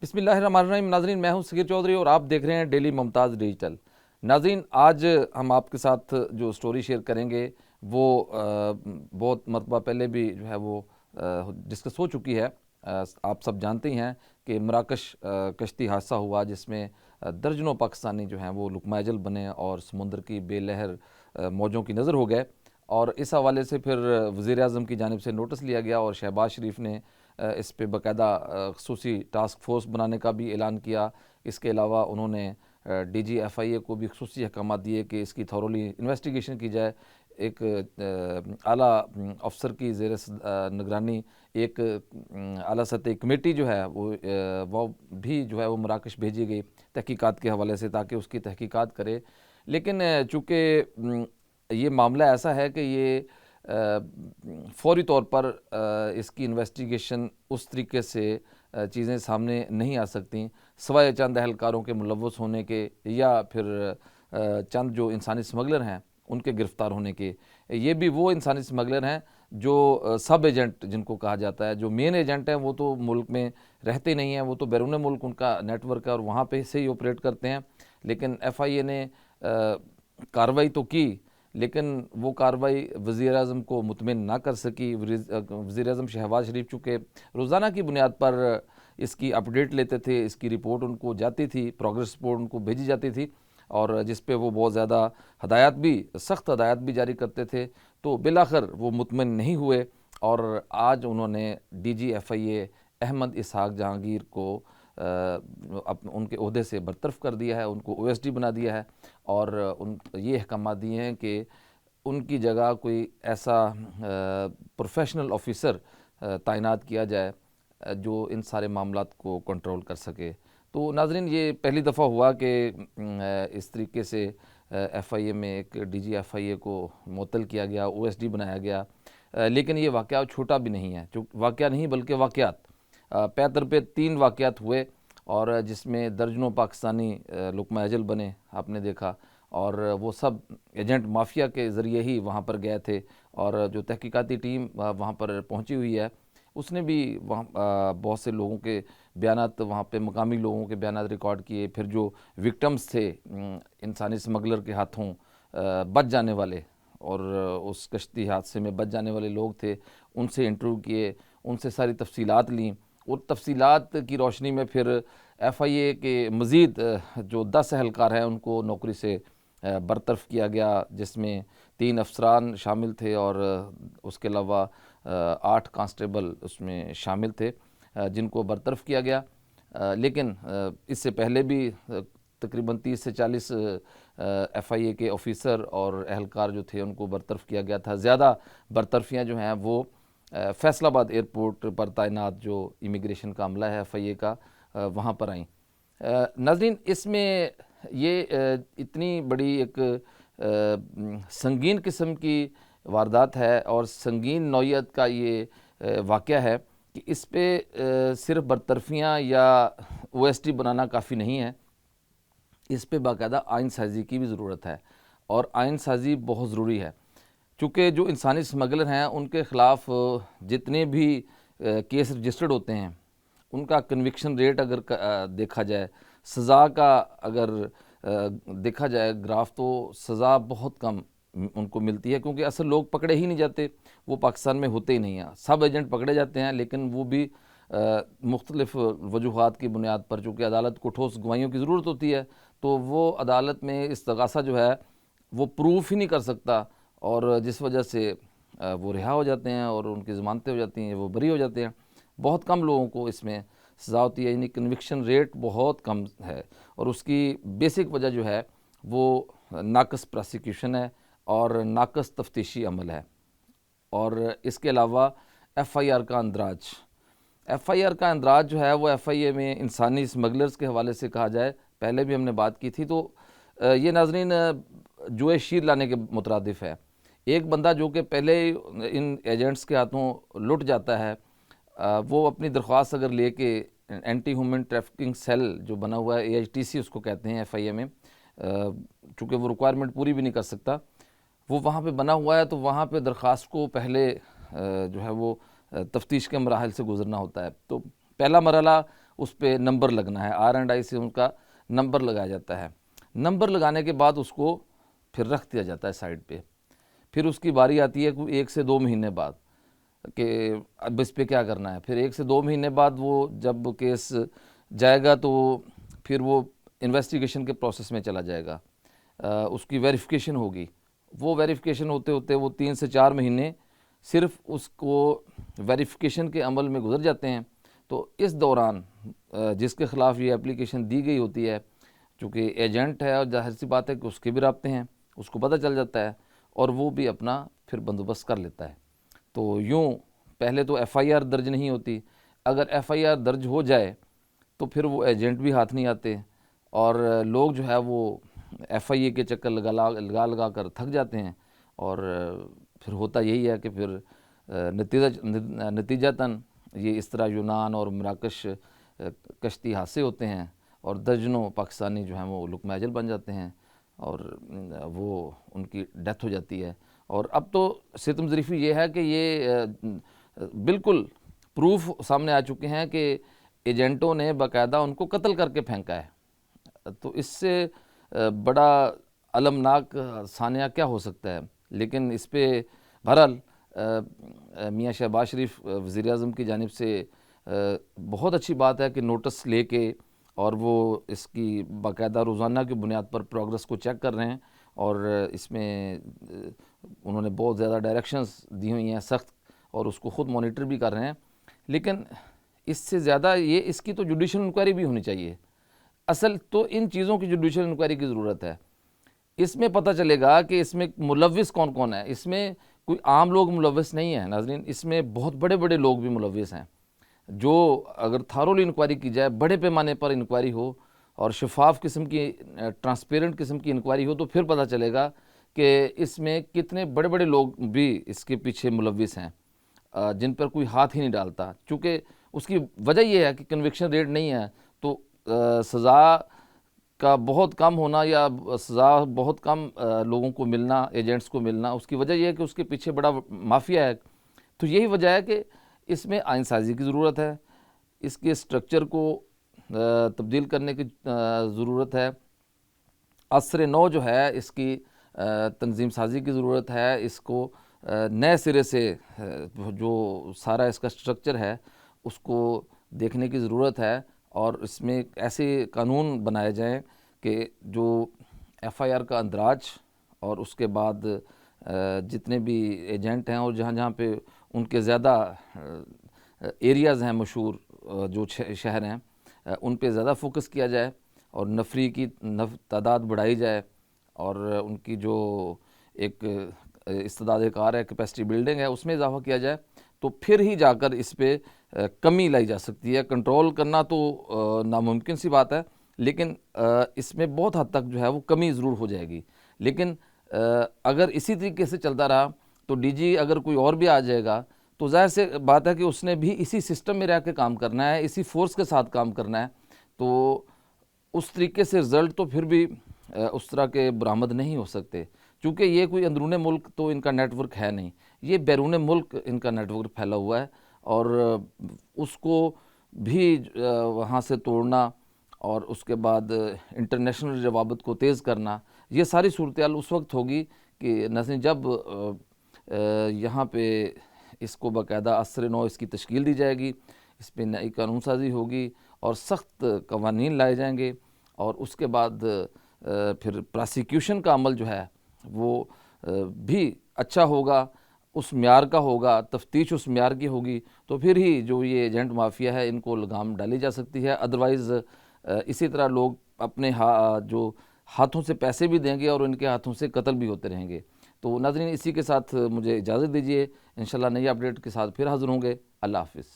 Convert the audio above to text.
बिस्मिल्लाहिर्रहमानिर्रहीम। नाज़रीन, मैं हूं सगीर चौधरी और आप देख रहे हैं डेली मुमताज़ डिजिटल। नाज़रीन, आज हम आपके साथ जो स्टोरी शेयर करेंगे वो बहुत मरतबा पहले भी जो है वो डिस्कस हो चुकी है। आप सब जानते ही हैं कि मराकश कश्ती हादसा हुआ जिसमें दर्जनों पाकिस्तानी जो हैं वो लुकमा अजल बने और समुंदर की बेलहर मौजों की नज़र हो गए। और इस हवाले से फिर वज़ीर आज़म की जानिब से नोटिस लिया गया और शहबाज शरीफ ने इस पे बाकायदा खसूसी टास्क फोर्स बनाने का भी ऐलान किया। इसके अलावा उन्होंने DGFIA को भी खसूसी अहकाम दिए कि इसकी थॉरोली इन्वेस्टिगेशन की जाए। एक आला अफसर की ज़ेर निगरानी एक आला सतह कमेटी जो है वो भी जो है वो मराकश भेजी गई तहकीकात के हवाले से, ताकि उसकी तहकीकात करे। लेकिन चूँकि ये मामला ऐसा है कि ये फौरी तौर पर इसकी इन्वेस्टिगेशन उस तरीके से चीज़ें सामने नहीं आ सकती सवाए चंद अहलकारों के मुलव्वस होने के या फिर चंद जो इंसानी स्मगलर हैं उनके गिरफ़्तार होने के। ये भी वो इंसानी स्मगलर हैं जो सब एजेंट जिनको कहा जाता है। जो मेन एजेंट हैं वो तो मुल्क में रहते नहीं हैं, वो तो बैरून मुल्क उनका नेटवर्क है और वहाँ पे से ही ऑपरेट करते हैं। लेकिन FIA ने कार्रवाई तो की, लेकिन वो कार्रवाई वज़ीर-ए-आज़म को मुतमिन ना कर सकी। वज़ीर-ए-आज़म शहबाज शरीफ चूँकि रोज़ाना की बुनियाद पर इसकी अपडेट लेते थे, इसकी रिपोर्ट उनको जाती थी, प्रोग्रेस रिपोर्ट उनको भेजी जाती थी और जिस पे वो बहुत ज़्यादा हदायत भी, सख्त हदायत भी जारी करते थे। तो बिलाखिर वो मुतमिन नहीं हुए और आज उन्होंने DGFIA अहमद इसहाक जहांगीर को उनके ओहदे से बरतरफ़ कर दिया है, उनको OSD बना दिया है और उन ये अहकाम दिए हैं कि उनकी जगह कोई ऐसा प्रोफेशनल ऑफिसर तैनात किया जाए जो इन सारे मामलात को कंट्रोल कर सके। तो नाज़रीन, ये पहली दफ़ा हुआ कि इस तरीके से FIA में एक DGFIA को मुअत्तल किया गया, OSD बनाया गया। लेकिन ये वाक़या छोटा भी नहीं है, जो वाक़या नहीं बल्कि वाक़यात पै दर पे 3 वाक़यात हुए और जिसमें दर्जनों पाकिस्तानी लुकमा अजल बने, आपने देखा। और वो सब एजेंट माफिया के ज़रिए ही वहाँ पर गए थे और जो तहकीकाती टीम वहाँ पर पहुँची हुई है उसने भी वहाँ बहुत से लोगों के बयानात, वहाँ पे मकामी लोगों के बयानात रिकॉर्ड किए। फिर जो विक्टिम्स थे इंसानी स्मगलर के हाथों बच जाने वाले और उस कश्ती हादसे में बच जाने वाले लोग थे, उनसे इंटरव्यू किए, उनसे सारी तफसीलात लीं और तफसीलात की रोशनी में फिर FIA के मज़ीद जो 10 एहलकार हैं उनको नौकरी से बरतरफ़ किया गया, जिसमें 3 अफसरान शामिल थे और उसके अलावा 8 कांस्टेबल उसमें शामिल थे जिनको बरतरफ़ किया गया। लेकिन इससे पहले भी तकरीबन 30 से 40 FIA के ऑफ़िसर और एहलकार जो थे उनको बरतरफ़ किया गया था। ज़्यादा बरतरफ़ियाँ जो हैं वो फैसलाबाद एयरपोर्ट पर तैनात जो इमिग्रेशन का अमला है FIA का, वहाँ पर आई। नाज़रीन, इसमें ये इतनी बड़ी एक संगीन किस्म की वारदात है और संगीन नौइयत का ये वाक़या है कि इस पे सिर्फ बरतरफ़ियाँ या OSD बनाना काफ़ी नहीं है, इस पे बाकायदा आइन साज़ी की भी ज़रूरत है और आइन साज़ी बहुत ज़रूरी है। चूँकि जो इंसानी स्मगलर हैं उनके ख़िलाफ़ जितने भी केस रजिस्टर्ड होते हैं उनका कन्विक्शन रेट अगर देखा जाए, सज़ा का अगर देखा जाए ग्राफ, तो सज़ा बहुत कम उनको मिलती है क्योंकि असल लोग पकड़े ही नहीं जाते, वो पाकिस्तान में होते ही नहीं हैं। सब एजेंट पकड़े जाते हैं लेकिन वो भी मुख्तलिफ़ वजूहात की बुनियाद पर, चूँकि अदालत को ठोस गवाहियों की ज़रूरत होती है, तो वो अदालत में इस्तग़ासा जो है वो प्रूफ ही नहीं कर सकता और जिस वजह से वो रिहा हो जाते हैं और उनकी ज़मानतें हो जाती हैं, वो बरी हो जाते हैं। बहुत कम लोगों को इसमें सज़ा होती है, यानी कन्विक्शन रेट बहुत कम है और उसकी बेसिक वजह जो है वो नाकस प्रोसिक्यूशन है और नाकस तफ्तीशी अमल है। और इसके अलावा FIR का अंदराज, FIR का अंदराज जो है वो FIA में इंसानी स्मगलर्स के हवाले से कहा जाए, पहले भी हमने बात की थी। तो ये नाज़रीन जुए शीर लाने के मुतरादिफ है। एक बंदा जो कि पहले इन एजेंट्स के हाथों लुट जाता है, वो अपनी दरख्वास्त अगर लेके एंटी ह्यूमन ट्रैफिकिंग सेल जो बना हुआ है, AITC उसको कहते हैं FIA में, चूँकि वो रिक्वायरमेंट पूरी भी नहीं कर सकता, वो वहाँ पे बना हुआ है, तो वहाँ पे दरख्वास्त को पहले जो है वो तफ्तीश के मराहल से गुज़रना होता है। तो पहला मरहला उस पर नंबर लगना है, R&I से उनका नंबर लगाया जाता है। नंबर लगाने के बाद उसको फिर रख दिया जाता है साइड पे। फिर उसकी बारी आती है 1 से 2 महीने बाद कि अब इस पे क्या करना है। फिर 1 से 2 महीने बाद वो जब केस जाएगा तो फिर वो इन्वेस्टिगेशन के प्रोसेस में चला जाएगा, उसकी वेरिफिकेशन होगी। वो वेरिफिकेशन होते होते वो 3 से 4 महीने सिर्फ उसको वेरिफिकेशन के अमल में गुजर जाते हैं। तो इस दौरान जिसके ख़िलाफ़ ये एप्लीकेशन दी गई होती है, चूँकि एजेंट है और जाहिर सी बात है कि उसके भी राब्ते हैं, उसको पता चल जाता है और वो भी अपना फिर बंदोबस्त कर लेता है। तो यूँ पहले तो FIR दर्ज नहीं होती, अगर FIR दर्ज हो जाए तो फिर वो एजेंट भी हाथ नहीं आते और लोग जो है वो FIA के चक्कर लगा कर थक जाते हैं। और फिर होता यही है कि फिर नतीजतन ये इस तरह यूनान और मराकश कश्ती हादसे होते हैं और दर्जनों पाकिस्तानी जो हैं वो लुक़मा अजल बन जाते हैं और वो उनकी डेथ हो जाती है। और अब तो सितम ज़रीफ़ी ये है कि ये बिल्कुल प्रूफ सामने आ चुके हैं कि एजेंटों ने बाकायदा उनको कत्ल करके फेंका है। तो इससे बड़ा अलमनाक सानिया क्या हो सकता है। लेकिन इस पे बहरहाल मियाँ शहबाज शरीफ वज़ीर-ए-आज़म की जानिब से बहुत अच्छी बात है कि नोटिस लेके और वो इसकी बाकायदा रोज़ाना की बुनियाद पर प्रोग्रेस को चेक कर रहे हैं और इसमें उन्होंने बहुत ज़्यादा डायरेक्शंस दी हुई हैं सख्त, और उसको ख़ुद मॉनिटर भी कर रहे हैं। लेकिन इससे ज़्यादा ये इसकी तो जुडिशल इंक्वायरी भी होनी चाहिए। असल तो इन चीज़ों की जुडिशल इंक्वायरी की ज़रूरत है। इसमें पता चलेगा कि इसमें मुलव्विस कौन कौन है। इसमें कोई आम लोग मुलव्विस नहीं है नाज़रीन, इसमें बहुत बड़े बड़े लोग भी मुलव्विस हैं, जो अगर थारोली इंक्वायरी की जाए, बड़े पैमाने पर इंक्वायरी हो और शफाफ किस्म की ट्रांसपेरेंट किस्म की इंक्वायरी हो, तो फिर पता चलेगा कि इसमें कितने बड़े बड़े लोग भी इसके पीछे मुलव्विस हैं, जिन पर कोई हाथ ही नहीं डालता। चूँकि उसकी वजह यह है कि कन्विक्शन रेट नहीं है, तो सज़ा का बहुत कम होना या सज़ा बहुत कम लोगों को मिलना, एजेंट्स को मिलना, उसकी वजह यह है कि उसके पीछे बड़ा माफिया है। तो यही वजह है कि इसमें आइनसाज़ी की ज़रूरत है, इसके स्ट्रक्चर को तब्दील करने की ज़रूरत है, असर नौ जो है इसकी तंजीम साजी की ज़रूरत है, इसको नए सिरे से जो सारा इसका स्ट्रक्चर है उसको देखने की ज़रूरत है और इसमें ऐसे कानून बनाए जाएं कि जो FIR का अंदराज और उसके बाद जितने भी एजेंट हैं और जहाँ जहाँ पे उनके ज़्यादा एरियाज़ हैं मशहूर जो शहर हैं, उन पे ज़्यादा फोकस किया जाए और नफरी की तादाद बढ़ाई जाए और उनकी जो एक इस्तेदाद कार है, कैपेसिटी बिल्डिंग है, उसमें इजाफ़ा किया जाए, तो फिर ही जाकर इस पे कमी लाई जा सकती है। कंट्रोल करना तो नामुमकिन सी बात है, लेकिन इसमें बहुत हद तक जो है वो कमी ज़रूर हो जाएगी। लेकिन अगर इसी तरीके से चलता रहा तो DG अगर कोई और भी आ जाएगा तो ज़ाहिर से बात है कि उसने भी इसी सिस्टम में रह के काम करना है, इसी फोर्स के साथ काम करना है, तो उस तरीके से रिज़ल्ट तो फिर भी उस तरह के बरामद नहीं हो सकते। चूँकि ये कोई अंदरूने मुल्क तो इनका नेटवर्क है नहीं, ये बैरून मुल्क इनका नेटवर्क फैला हुआ है और उसको भी वहाँ से तोड़ना और उसके बाद इंटरनेशनल रवाबत को तेज़ करना, ये सारी सूरत उस वक्त होगी कि न जब यहाँ पे इसको बाकायदा असर नौ इसकी तश्कील दी जाएगी, इस पर नई कानून साजी होगी और सख्त कवानीन लाए जाएंगे और उसके बाद फिर प्रोसिक्यूशन का अमल जो है वो भी अच्छा होगा, उस म्यार का होगा, तफ्तीश उस म्यार की होगी, तो फिर ही जो ये एजेंट माफिया है इनको लगाम डाली जा सकती है। अदरवाइज़ इसी तरह लोग अपने जो हाथों से पैसे भी देंगे और इनके हाथों से कत्ल भी होते रहेंगे। तो नाज़रीन, इसी के साथ मुझे इजाज़त दीजिए, इंशाल्लाह नई अपडेट के साथ फिर हाज़िर होंगे। अल्लाह हाफ़िज़।